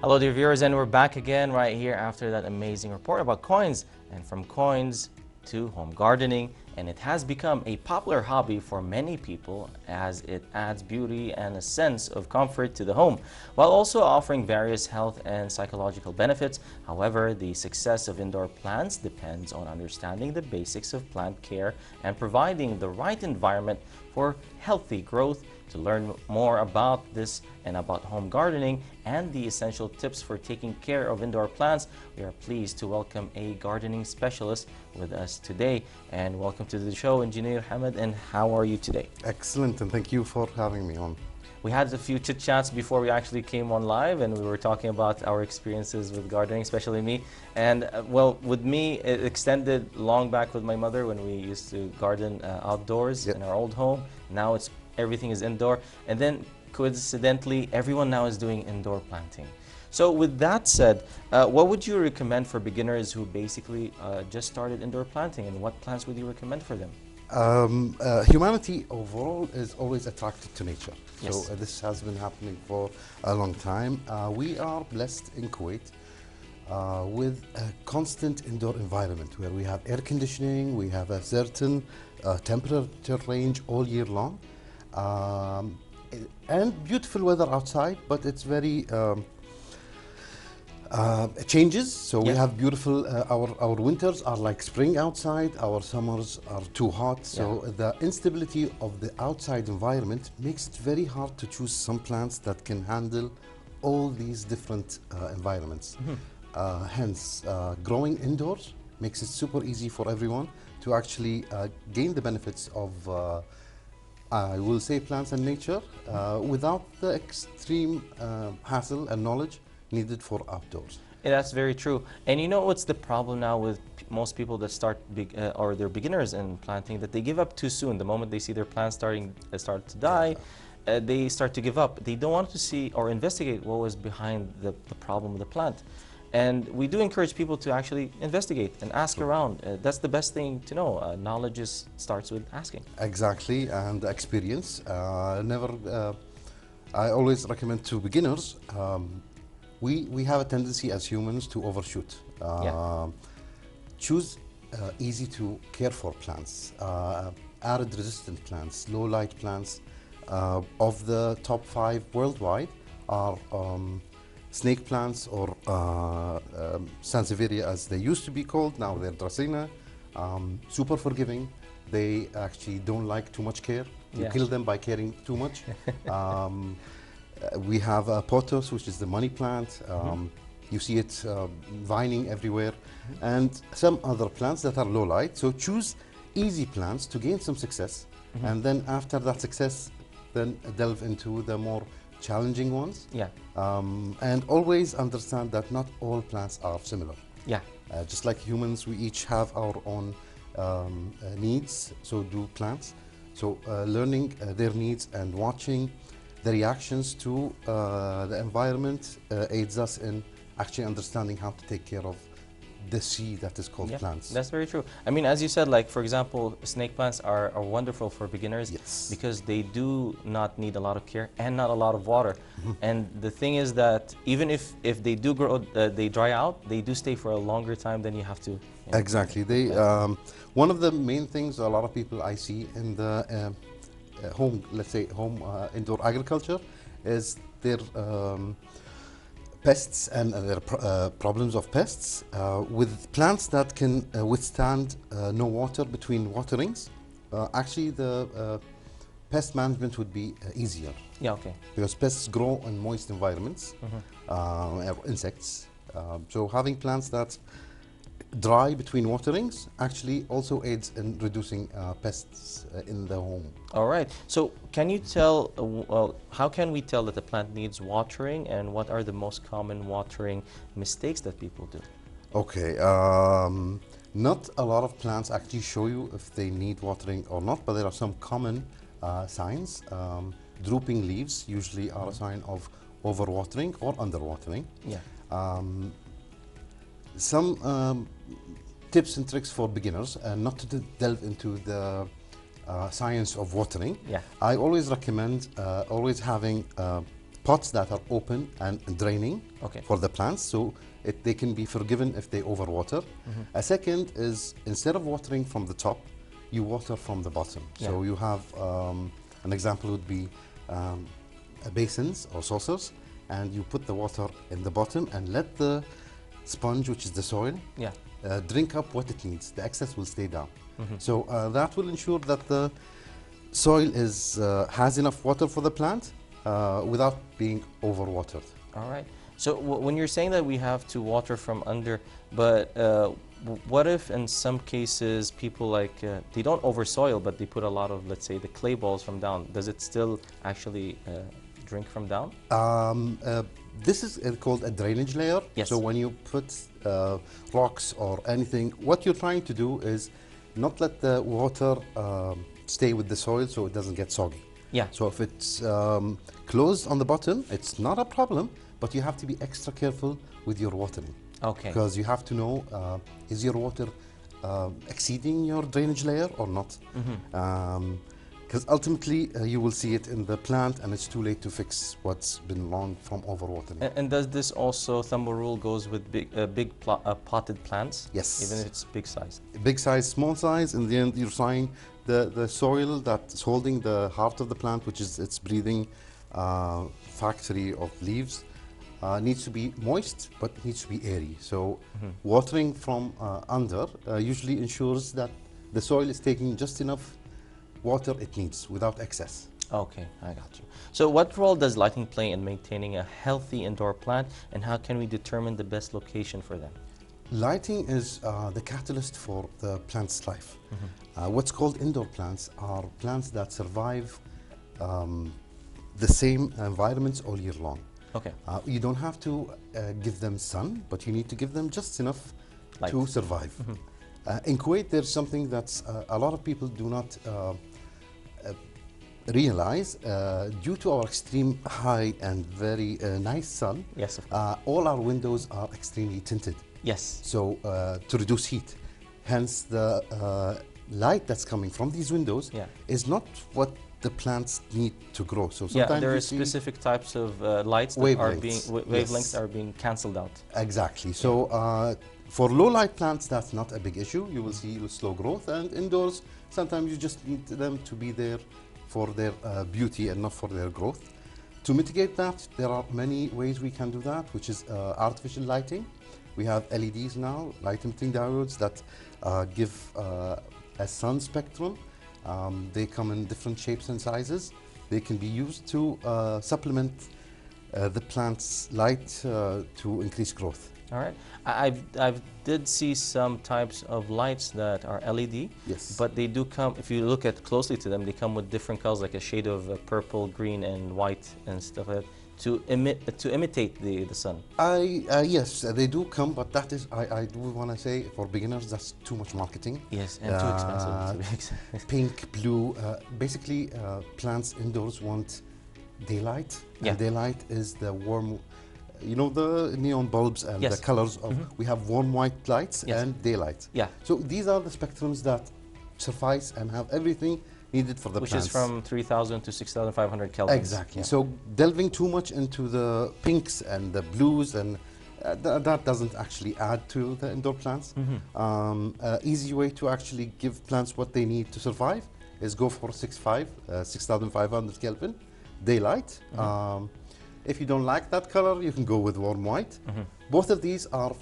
Hello dear viewers, and we're back again right here after that amazing report about coins, and from coins to home gardening. And it has become a popular hobby for many people as it adds beauty and a sense of comfort to the home, while also offering various health and psychological benefits. However, the success of indoor plants depends on understanding the basics of plant care and providing the right environment for healthy growth. To learn more about this and about home gardening and the essential tips for taking care of indoor plants, we are pleased to welcome a gardening specialist with us today. And welcome to the show, Engineer Hamad. And how are you today? Excellent, and thank you for having me on. We had a few chit chats before we actually came on live, and we were talking about our experiences with gardening, especially me. And well, with me, it extended long back with my mother when we used to garden outdoors in our old home. Now everything is indoor, and then coincidentally everyone now is doing indoor planting. So with that said, what would you recommend for beginners who basically just started indoor planting, and what plants would you recommend for them? Humanity overall is always attracted to nature. Yes. So this has been happening for a long time. We are blessed in Kuwait with a constant indoor environment where we have air conditioning, we have a certain temperature range all year long. And beautiful weather outside, but it's very it changes. So we have beautiful our winters are like spring outside, our summers are too hot. So the instability of the outside environment makes it very hard to choose some plants that can handle all these different environments. Hence, growing indoors makes it super easy for everyone to actually gain the benefits of I will say plants and nature without the extreme hassle and knowledge needed for outdoors. Yeah, that's very true. And you know what's the problem now with most people that start or they're beginners in planting, that they give up too soon. The moment they see their plants start to die, they start to give up. They don't want to see or investigate what was behind the problem of the plant. And we do encourage people to actually investigate and ask around. That's the best thing to know. Knowledge starts with asking. Exactly, and experience. I always recommend to beginners, we have a tendency as humans to overshoot. Choose easy to care for plants, arid resistant plants, low light plants. Of the top 5 worldwide are snake plants, or Sansevieria as they used to be called, now they're Dracaena. Super forgiving. They actually don't like too much care. You kill them by caring too much. We have pothos, which is the money plant. You see it vining everywhere. And some other plants that are low light. So choose easy plants to gain some success. And then after that success, then delve into the more challenging ones. And always understand that not all plants are similar. Just like humans, we each have our own needs, so do plants. So learning their needs and watching the reactions to the environment aids us in actually understanding how to take care of the seed that is called plants. That's very true. I mean, as you said, like for example, snake plants are wonderful for beginners because they do not need a lot of care and not a lot of water. And the thing is that even if they do grow, they dry out, they do stay for a longer time than you have to. Exactly. They one of the main things a lot of people I see in the home, let's say home indoor agriculture, is their pests and their problems of pests with plants that can withstand no water between waterings. Actually, the pest management would be easier. Because pests grow in moist environments, insects. So having plants that dry between waterings actually also aids in reducing pests in the home. All right. So can you tell, well, how can we tell that the plant needs watering, and what are the most common watering mistakes that people do? Okay. Not a lot of plants actually show you if they need watering or not, but there are some common signs. Drooping leaves usually are a sign of overwatering or underwatering. Some tips and tricks for beginners, and not to delve into the science of watering. I always recommend always having pots that are open and draining for the plants, so they can be forgiven if they overwater. A second is, instead of watering from the top, you water from the bottom. So you have, an example would be basins or saucers, and you put the water in the bottom and let the sponge, which is the soil, drink up what it needs. The excess will stay down. So that will ensure that the soil has enough water for the plant without being overwatered. All right. So when you're saying that we have to water from under, but what if in some cases people they don't oversoil, but they put a lot of, let's say, the clay balls from down? Does it still actually drink from down? This is called a drainage layer. So when you put rocks or anything, what you're trying to do is not let the water stay with the soil so it doesn't get soggy. So if it's closed on the bottom, it's not a problem, but you have to be extra careful with your watering. Because you have to know, is your water exceeding your drainage layer or not? Because ultimately you will see it in the plant and it's too late to fix what's been long from overwatering. And does this also, thumb rule, goes with big potted plants? Yes. Even if it's big size? Big size, small size, in the end you're trying the soil that's holding the heart of the plant, which is its breathing factory of leaves, needs to be moist, but needs to be airy. So watering from under usually ensures that the soil is taking just enough water it needs without excess. Okay, I got you. So what role does lighting play in maintaining a healthy indoor plant, and how can we determine the best location for them? Lighting is the catalyst for the plant's life. What's called indoor plants are plants that survive the same environments all year long. You don't have to give them sun, but you need to give them just enough light to survive. In Kuwait, there's something that a lot of people do not realize. Due to our extreme high and very nice sun, all our windows are extremely tinted. So to reduce heat. Hence the light that's coming from these windows is not what the plants need to grow. So sometimes there are specific types of lights that are being wavelengths are being cancelled out. Exactly. So for low light plants, that's not a big issue. You will see slow growth, and indoors sometimes you just need them to be there for their beauty and not for their growth. To mitigate that, there are many ways we can do that, which is artificial lighting. We have LEDs now, light emitting diodes, that give a sun spectrum. They come in different shapes and sizes. They can be used to supplement the plant's light to increase growth. All right. I did see some types of lights that are LED, but they do come, if you look at closely to them, they come with different colors, like a shade of purple, green, and white and stuff like that, to imitate the sun. Yes, they do come, but that is, I do want to say, for beginners, that's too much marketing. Yes, and too expensive. Pink, blue, basically plants indoors want daylight, and daylight is the warm, you know, the neon bulbs and the colors of, we have warm white lights and daylight. So these are the spectrums that suffice and have everything needed for the plants. Which is from 3,000 to 6,500 Kelvin. Exactly. So delving too much into the pinks and the blues, and that doesn't actually add to the indoor plants. Easy way to actually give plants what they need to survive is go for 6,500 Kelvin daylight. If you don't like that color, you can go with warm white. Both of these are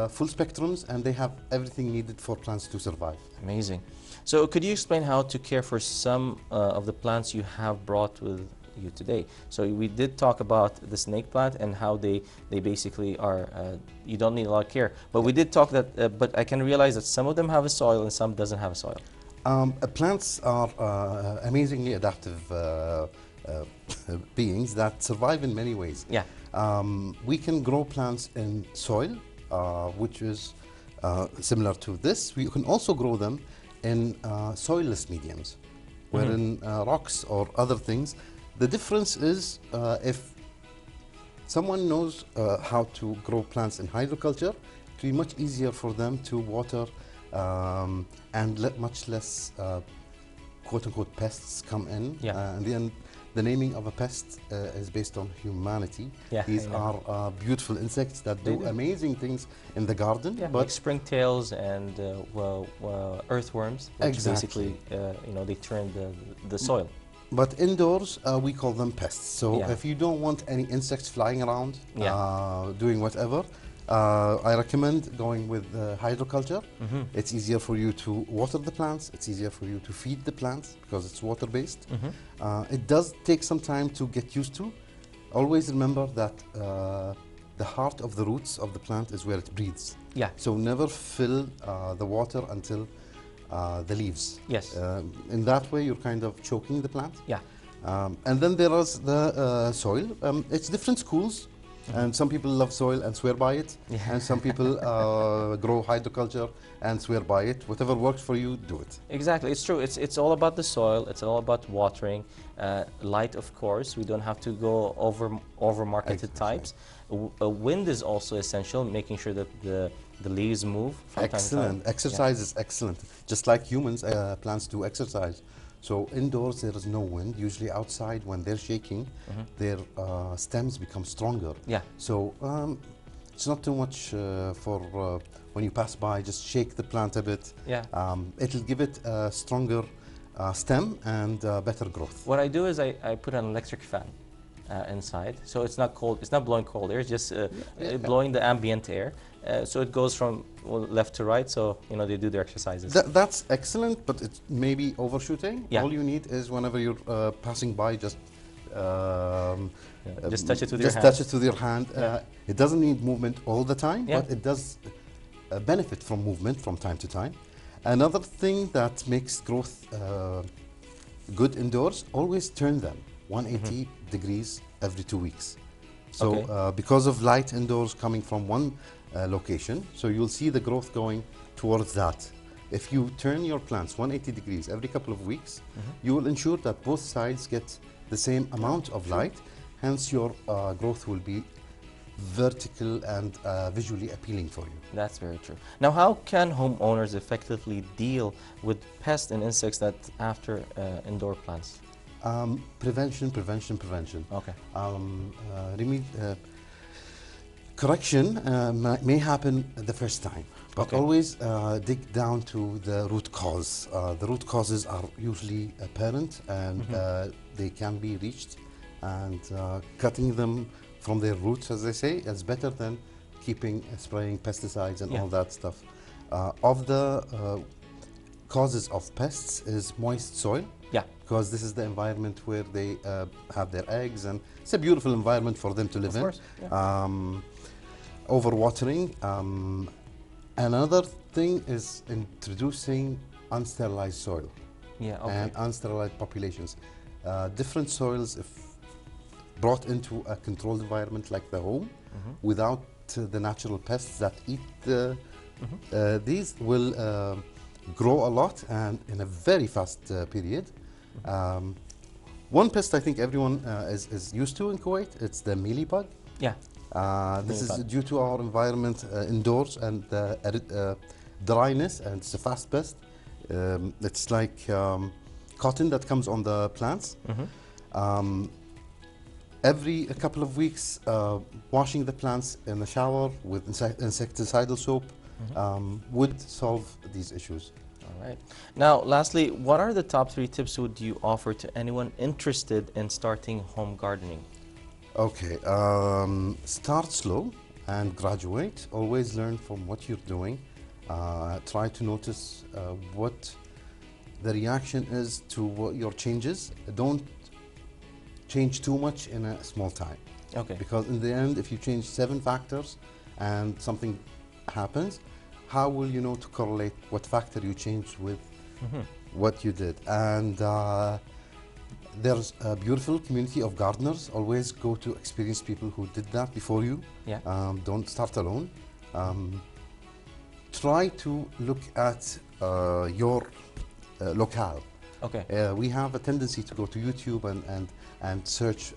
full spectrums, and they have everything needed for plants to survive. Amazing. So could you explain how to care for some of the plants you have brought with you today? So we did talk about the snake plant and how they basically are, you don't need a lot of care. But we did talk that, but I can realize that some of them have a soil and some doesn't have a soil. Plants are amazingly adaptive beings that survive in many ways. We can grow plants in soil, which is similar to this. We can also grow them in soilless mediums, wherein rocks or other things. The difference is if someone knows how to grow plants in hydroculture, it will be much easier for them to water and let much less quote-unquote pests come in. In the end, the naming of a pest is based on humanity. Yeah, these are beautiful insects that do amazing things in the garden. Yeah, like springtails and earthworms, which basically they turn the soil. But indoors, we call them pests. So if you don't want any insects flying around, doing whatever, I recommend going with hydroculture. It's easier for you to water the plants. It's easier for you to feed the plants because it's water-based. It does take some time to get used to. Always remember that the heart of the roots of the plant is where it breathes. Yeah. So never fill the water until the leaves. Yes. In that way, you're kind of choking the plant. Yeah. And then there is the soil. It's different schools. And some people love soil and swear by it, and some people grow hydroculture and swear by it. Whatever works for you, do it. Exactly, it's true. It's all about the soil. It's all about watering, light, of course. We don't have to go over marketed types. Wind is also essential, making sure that the leaves move from time to time. Exercise is excellent. Just like humans, plants do exercise. So indoors there is no wind. Usually outside, when they're shaking, their stems become stronger. Yeah. So it's not too much for when you pass by. Just shake the plant a bit. Yeah. It'll give it a stronger stem and better growth. What I do is I put an electric fan inside, so it's not cold. It's not blowing cold air. It's just blowing the ambient air. So it goes from left to right, so they do their exercises. That's excellent, but it may be overshooting. Yeah. All you need is whenever you're passing by, just touch it with your hand. Just touch it with your hand. It doesn't need movement all the time, but it does benefit from movement from time to time. Another thing that makes growth good indoors, always turn them 180 degrees every 2 weeks. So because of light indoors coming from one location, so you'll see the growth going towards that. If you turn your plants 180 degrees every couple of weeks, you will ensure that both sides get the same amount of light, hence your growth will be vertical and visually appealing for you. That's very true. Now, how can homeowners effectively deal with pests and insects that after indoor plants? Prevention. Okay. Correction may happen the first time, but always dig down to the root cause. The root causes are usually apparent, and they can be reached, and cutting them from their roots, as they say, is better than spraying pesticides and all that stuff. Of the causes of pests is moist soil. Yeah. Because this is the environment where they have their eggs, and it's a beautiful environment for them to live in. Of course. Yeah. Overwatering. Another thing is introducing unsterilized soil and unsterilized populations. Different soils, if brought into a controlled environment like the home, without the natural pests that eat these, will grow a lot and in a very fast period. One pest I think everyone is used to in Kuwait, it's the mealybug. Yeah. This is due to our environment indoors and dryness, and it's a fast pest. It's like cotton that comes on the plants. Every couple of weeks, washing the plants in the shower with insecticidal soap would solve these issues. All right. Now, lastly, what are the top 3 tips would you offer to anyone interested in starting home gardening? Okay, start slow and graduate. Always learn from what you're doing. Try to notice what the reaction is to your changes. Don't change too much in a small time. Okay. Because in the end, if you change 7 factors and something happens, how will you know to correlate what factor you changed with what you did? And there's a beautiful community of gardeners. Always go to experienced people who did that before you. Yeah. Don't start alone. Try to look at your locale. Okay. We have a tendency to go to YouTube and search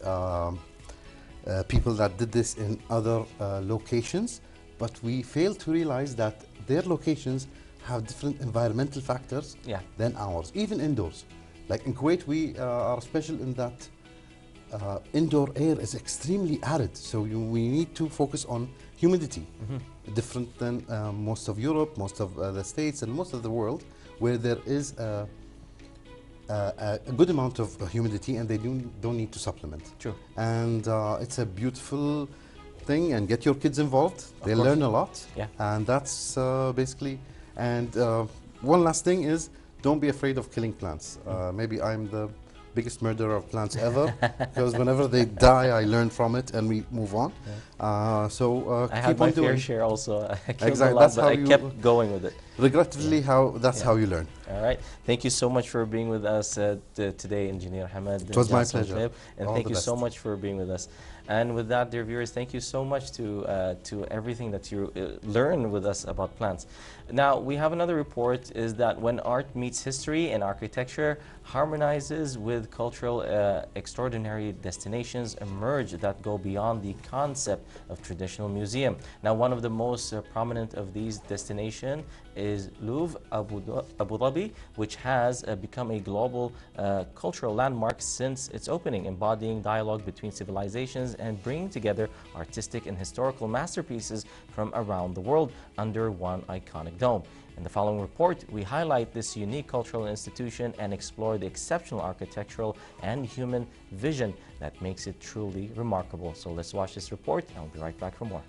people that did this in other locations, but we fail to realize that their locations have different environmental factors than ours, even indoors. Like in Kuwait, we are special in that indoor air is extremely arid, so we need to focus on humidity, different than most of Europe, most of the States, and most of the world, where there is a good amount of humidity, and they don't need to supplement. True. And it's a beautiful thing, and get your kids involved. They learn a lot. Yeah. And that's basically. And one last thing is, don't be afraid of killing plants. Maybe I'm the biggest murderer of plants ever, because whenever they die, I learn from it and we move on. I keep had my on doing. fair share also. I killed Exactly. a lot, That's but how I you kept going with it. Regrettably, that's how you learn. All right. Thank you so much for being with us today, Engineer Hamad. It was my pleasure. And thank you so much for being with us. And with that, dear viewers, thank you so much to everything that you learn with us about plants. Now, we have another report, is that when art meets history and architecture harmonizes with cultural extraordinary destinations emerge that go beyond the concept of traditional museum. Now, one of the most prominent of these destinations is Louvre, Abu Dhabi, which has become a global cultural landmark since its opening, embodying dialogue between civilizations and bringing together artistic and historical masterpieces from around the world under one iconic dome. In the following report, we highlight this unique cultural institution and explore the exceptional architectural and human vision that makes it truly remarkable. So let's watch this report, and I'll be right back for more.